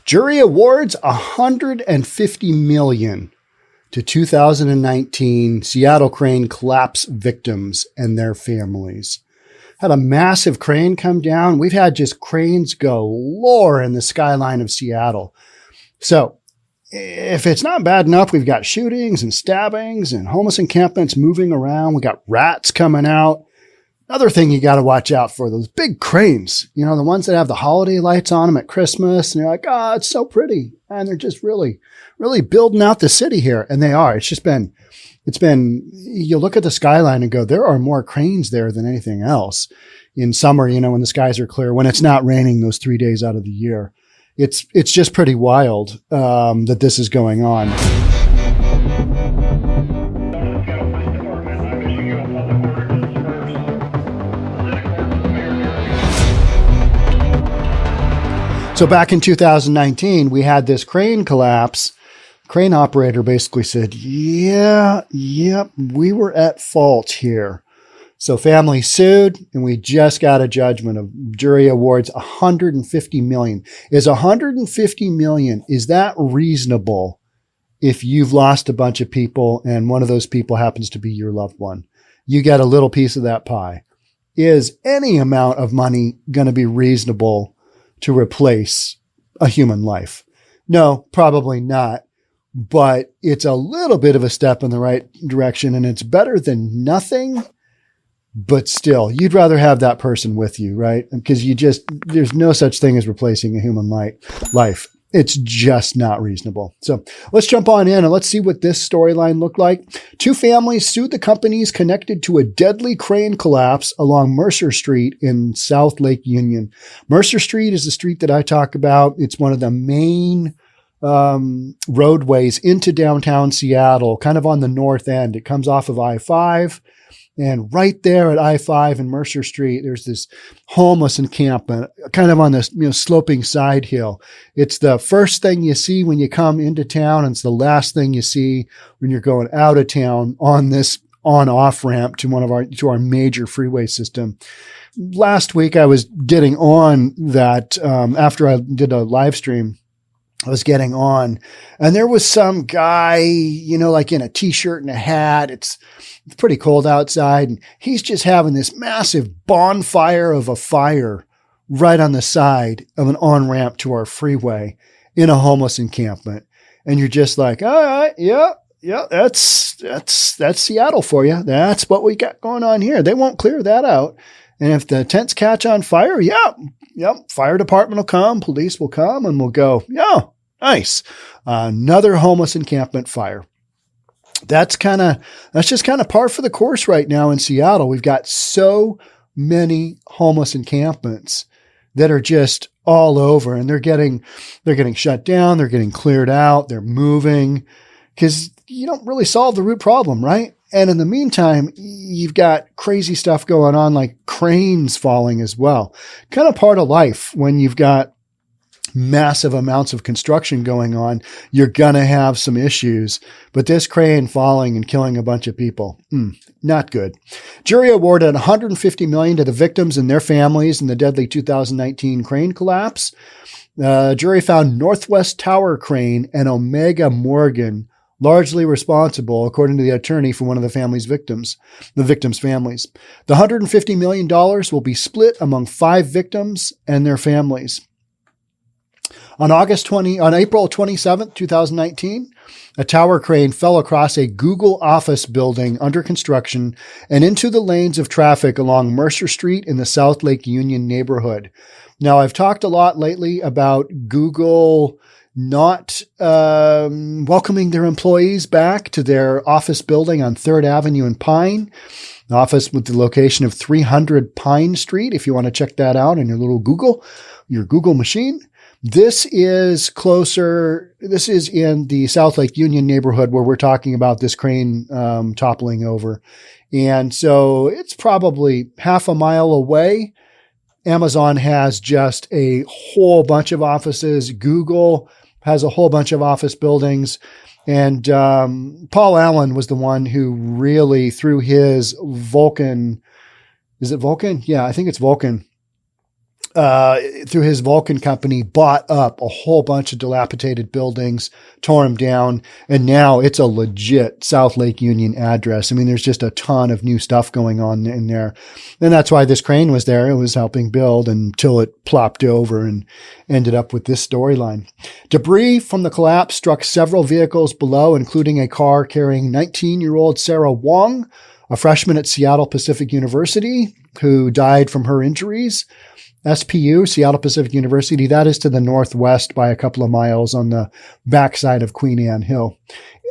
Jury awards $150 million to 2019 Seattle crane collapse victims and their families. Had a massive crane come down. We've had just cranes galore in the skyline of Seattle. So if it's not bad enough, we've got shootings and stabbings and homeless encampments moving around. We got rats coming out. Another thing you got to watch out for, those big cranes, you know, the ones that have the holiday lights on them at Christmas. And you're like, oh, it's so pretty. And they're just really, really building out the city here. And they are. It's been, you look at the skyline and go, there are more cranes there than anything else. In summer, you know, when the skies are clear, when it's not raining those 3 days out of the year. It's just pretty wild that this is going on. So back in 2019, we had this crane collapse. Crane operator basically said, we were at fault here. So family sued, and we just got a judgment of jury awards $150 million. Is $150 million, is that reasonable if you've lost a bunch of people and one of those people happens to be your loved one? You get a little piece of that pie. Is any amount of money going to be reasonable to replace a human life? No, probably not. But it's a little bit of a step in the right direction, and it's better than nothing. But still, you'd rather have that person with you, right? Because there's no such thing as replacing a human life. It's just not reasonable. So let's jump on in and let's see what this storyline looked like. Two families sued the companies connected to a deadly crane collapse along Mercer Street in South Lake Union. Mercer Street is the street that I talk about. It's one of the main roadways into downtown Seattle, kind of on the north end. It comes off of I-5. And right there at I-5 and Mercer Street, there's this homeless encampment, kind of on this, sloping side hill. It's the first thing you see when you come into town, and it's the last thing you see when you're going out of town on this on-off ramp to our major freeway system. Last week, I was getting on that after I did a live stream. I was getting on, and there was some guy, like in a t-shirt and a hat. It's pretty cold outside, and he's just having this massive bonfire of a fire right on the side of an on-ramp to our freeway in a homeless encampment. And you're just like, all right, yeah, that's Seattle for you. That's what we got going on here. They won't clear that out. And if the tents catch on fire, fire department will come, police will come, and we'll go, yeah, nice. Another homeless encampment fire. That's just kind of par for the course right now in Seattle. We've got so many homeless encampments that are just all over, and they're getting shut down. They're getting cleared out. They're moving because you don't really solve the root problem, right? And in the meantime, you've got crazy stuff going on, like cranes falling as well. Kind of part of life when you've got massive amounts of construction going on, you're going to have some issues. But this crane falling and killing a bunch of people, not good. Jury awarded $150 million to the victims and their families in the deadly 2019 crane collapse. Jury found Northwest Tower Crane and Omega Morgan largely responsible, according to the attorney for one of the victims' families. The $150 million will be split among 5 victims and their families. On April 27th, 2019, a tower crane fell across a Google office building under construction and into the lanes of traffic along Mercer Street in the South Lake Union neighborhood. Now, I've talked a lot lately about Google not welcoming their employees back to their office building on 3rd Avenue and Pine, the office with the location of 300 Pine Street, if you want to check that out in your Google machine. This is in the South Lake Union neighborhood where we're talking about this crane toppling over. And so it's probably half a mile away. Amazon has just a whole bunch of offices. Google has a whole bunch of office buildings. And Paul Allen was the one who really, through his Vulcan, is it Vulcan? Yeah, I think it's Vulcan, through his Vulcan company, bought up a whole bunch of dilapidated buildings, tore them down, and now it's a legit South Lake Union address. I mean, there's just a ton of new stuff going on in there. And that's why this crane was there. It was helping build until it plopped over and ended up with this storyline. Debris from the collapse struck several vehicles below, including a car carrying 19-year-old Sarah Wong, a freshman at Seattle Pacific University, who died from her injuries. SPU, Seattle Pacific University, that is to the northwest by a couple of miles on the backside of Queen Anne Hill.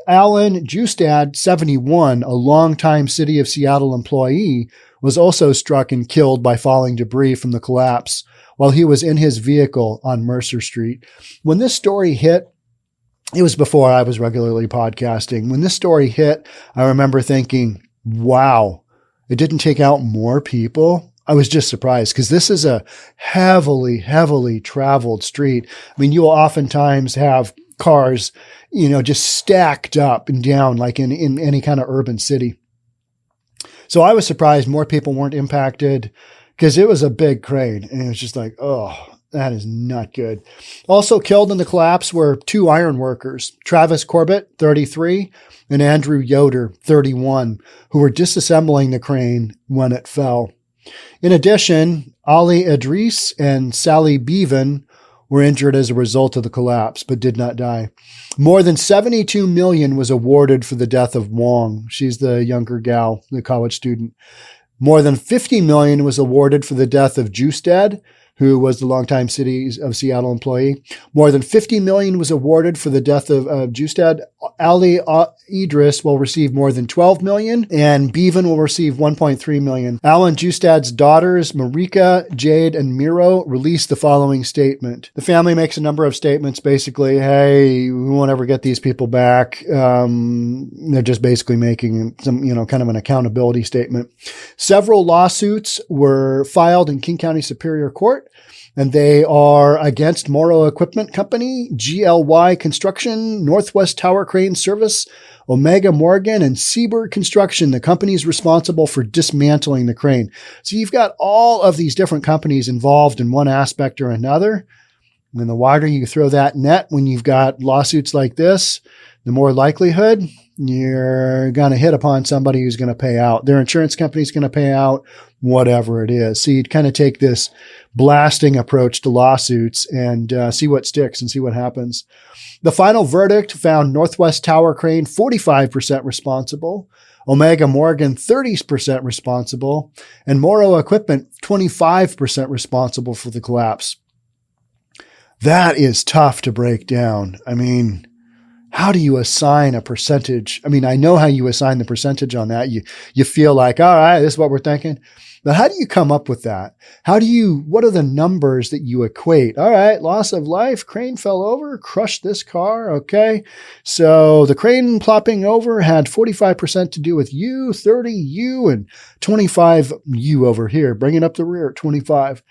Alan Justad, 71, a longtime City of Seattle employee, was also struck and killed by falling debris from the collapse while he was in his vehicle on Mercer Street. When this story hit, it was before I was regularly podcasting. When this story hit, I remember thinking, wow, it didn't take out more people. I was just surprised because this is a heavily, heavily traveled street. I mean, you will oftentimes have cars, just stacked up and down like in any kind of urban city. So I was surprised more people weren't impacted because it was a big crane. And it was just like, oh, that is not good. Also killed in the collapse were 2 iron workers, Travis Corbett, 33, and Andrew Yoder, 31, who were disassembling the crane when it fell. In addition, Ali Idris and Sally Bevan were injured as a result of the collapse, but did not die. More than $72 million was awarded for the death of Wong. She's the younger gal, the college student. More than $50 million was awarded for the death of Justad, who was the longtime City of Seattle employee. More than $50 million was awarded for the death of Justad. Ali Idris will receive more than $12 million, and Bevan will receive $1.3 million. Alan Justad's daughters, Marika, Jade, and Miro, released the following statement. The family makes a number of statements, basically, hey, we won't ever get these people back. They're just basically making some, kind of an accountability statement. Several lawsuits were filed in King County Superior Court, and they are against Morrow Equipment Company, GLY Construction, Northwest Tower Crane Service, Omega Morgan, and Seabird Construction, the companies responsible for dismantling the crane. So you've got all of these different companies involved in one aspect or another. And the wider you throw that net when you've got lawsuits like this, the more likelihood you're going to hit upon somebody who's going to pay out. Their insurance company's going to pay out, whatever it is. So you'd kind of take this blasting approach to lawsuits and see what sticks and see what happens. The final verdict found Northwest Tower Crane 45% responsible, Omega Morgan 30% responsible, and Morrow Equipment 25% responsible for the collapse. That is tough to break down. I mean, how do you assign a percentage? I mean, I know how you assign the percentage on that. You feel like, all right, this is what we're thinking. But how do you come up with that? What are the numbers that you equate? All right, loss of life, crane fell over, crushed this car. Okay. So the crane plopping over had 45% to do with you, 30 you, and 25 you over here, bringing up the rear at 25.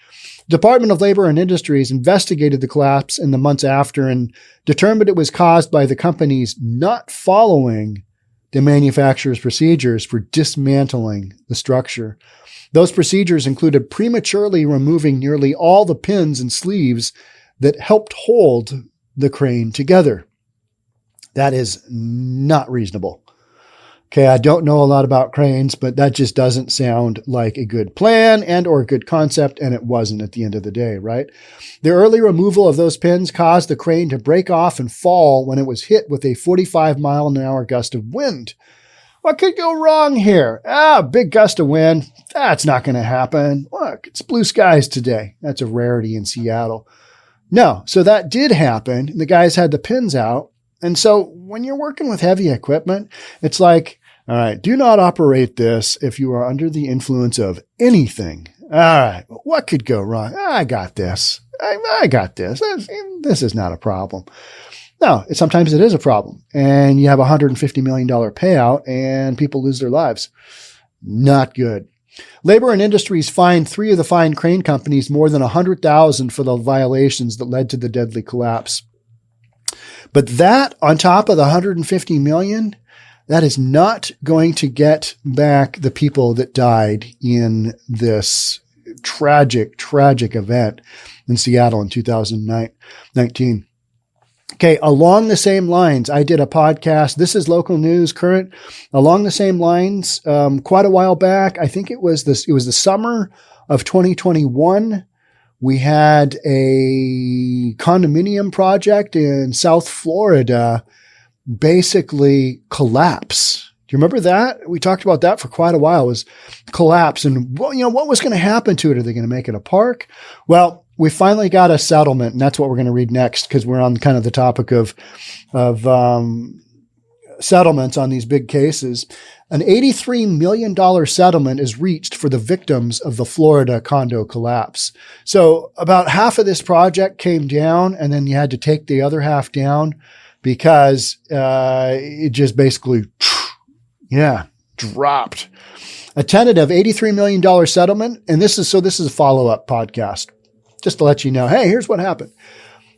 Department of Labor and Industries investigated the collapse in the months after and determined it was caused by the companies not following the manufacturer's procedures for dismantling the structure. Those procedures included prematurely removing nearly all the pins and sleeves that helped hold the crane together. That is not reasonable. Okay, I don't know a lot about cranes, but that just doesn't sound like a good plan and or a good concept, and it wasn't at the end of the day, right? The early removal of those pins caused the crane to break off and fall when it was hit with a 45-mile-an-hour gust of wind. What could go wrong here? Big gust of wind. That's not going to happen. Look, it's blue skies today. That's a rarity in Seattle. No, so that did happen. The guys had the pins out. And so when you're working with heavy equipment, it's like, all right, do not operate this if you are under the influence of anything. All right, what could go wrong? I got this. I got this. This is not a problem. No, sometimes it is a problem. And you have a $150 million payout and people lose their lives. Not good. Labor and Industries fined 3 of the fine crane companies more than $100,000 for the violations that led to the deadly collapse. But that, on top of the $150 million, that is not going to get back the people that died in this tragic, tragic event in Seattle in 2019. Okay, along the same lines, I did a podcast. This is local news, current. Along the same lines, quite a while back, I think it was the summer of 2021. We had a condominium project in South Florida basically collapse. Do you remember that? We talked about that for quite a while. It was collapse, and what was going to happen to it? Are they going to make it a park? Well, we finally got a settlement, and that's what we're going to read next because we're on kind of the topic of settlements on these big cases. An $83 million settlement is reached for the victims of the Florida condo collapse. So about half of this project came down, and then you had to take the other half down because it just basically, dropped. A tentative $83 million settlement, and this is a follow-up podcast. Just to let you know, hey, here's what happened.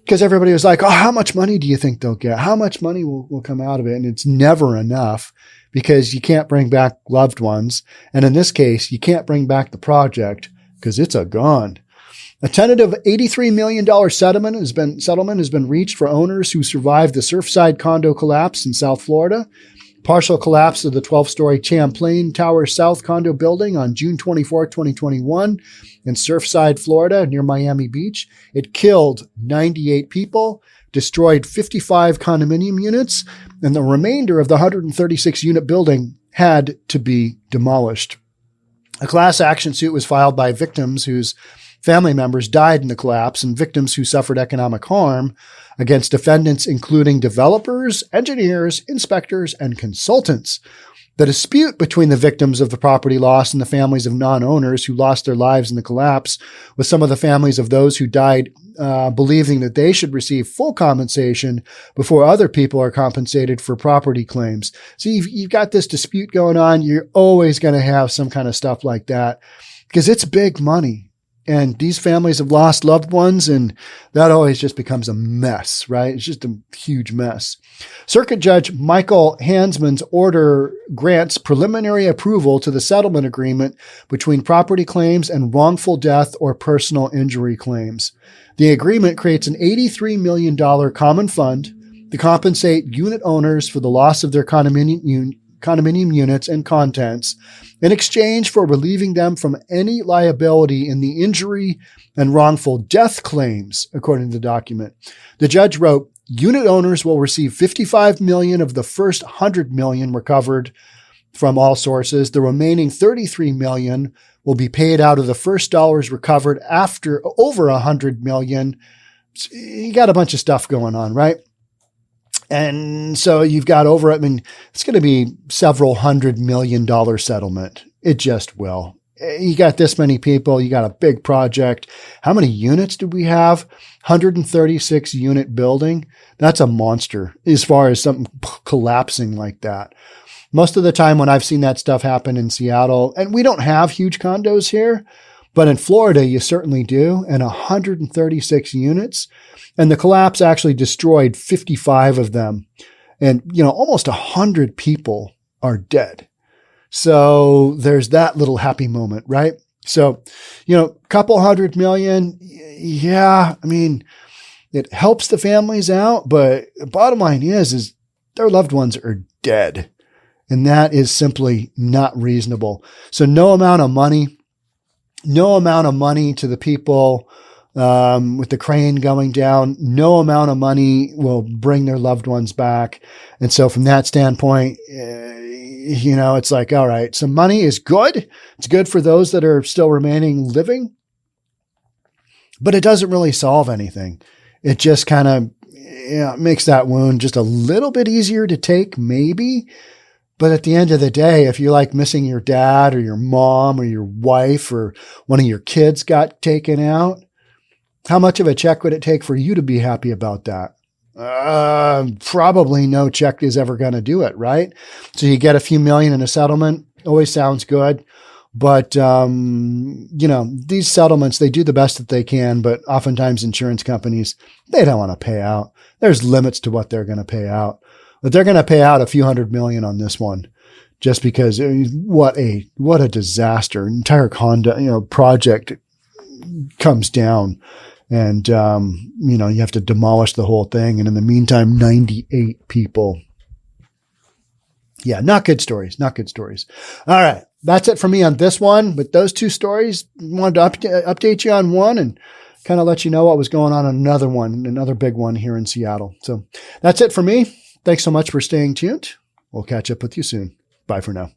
Because everybody was like, oh, how much money do you think they'll get? How much money will come out of it? And it's never enough because you can't bring back loved ones. And in this case, you can't bring back the project because it's gone. A tentative $83 million settlement has been reached for owners who survived the Surfside condo collapse in South Florida. Partial collapse of the 12-story Champlain Tower South condo building on June 24, 2021 in Surfside, Florida, near Miami Beach. It killed 98 people, destroyed 55 condominium units, and the remainder of the 136-unit building had to be demolished. A class action suit was filed by victims whose family members died in the collapse and victims who suffered economic harm against defendants including developers, engineers, inspectors, and consultants. The dispute between the victims of the property loss and the families of non-owners who lost their lives in the collapse, with some of the families of those who died believing that they should receive full compensation before other people are compensated for property claims. So you've got this dispute going on. You're always going to have some kind of stuff like that because it's big money. And these families have lost loved ones, and that always just becomes a mess, right? It's just a huge mess. Circuit Judge Michael Hansman's order grants preliminary approval to the settlement agreement between property claims and wrongful death or personal injury claims. The agreement creates an $83 million common fund to compensate unit owners for the loss of their condominium units and contents in exchange for relieving them from any liability in the injury and wrongful death claims, according to the document. The judge wrote, unit owners will receive $55 million of the first $100 million recovered from all sources. The remaining $33 million will be paid out of the first dollars recovered after over $100 million. You got a bunch of stuff going on, right? And so you've got it's going to be several $100 million settlement. It just will. You got this many people. You got a big project. How many units do we have? 136 unit building. That's a monster as far as something collapsing like that. Most of the time when I've seen that stuff happen in Seattle, and we don't have huge condos here, but in Florida, you certainly do. And 136 units. And the collapse actually destroyed 55 of them. And, almost 100 people are dead. So there's that little happy moment, right? So, couple $100 million. Yeah. It helps the families out, but the bottom line is their loved ones are dead. And that is simply not reasonable. So no amount of money to the people with the crane going down, no amount of money will bring their loved ones back. And so from that standpoint, it's like, all right, so money is good. It's good for those that are still remaining living, but it doesn't really solve anything. It just kind of makes that wound just a little bit easier to take, maybe. But at the end of the day, if you're like missing your dad or your mom or your wife or one of your kids got taken out, how much of a check would it take for you to be happy about that? Probably no check is ever going to do it, right? So you get a few million in a settlement, always sounds good. But, these settlements, they do the best that they can, but oftentimes insurance companies, they don't want to pay out. There's limits to what they're going to pay out. But they're going to pay out a few $100 million on this one just because what a disaster. Entire condo, project comes down. And, you know, you have to demolish the whole thing. And in the meantime, 98 people. Yeah, not good stories. Not good stories. All right. That's it for me on this one. With those two stories, wanted to update you on one and kind of let you know what was going on another one, another big one here in Seattle. So that's it for me. Thanks so much for staying tuned. We'll catch up with you soon. Bye for now.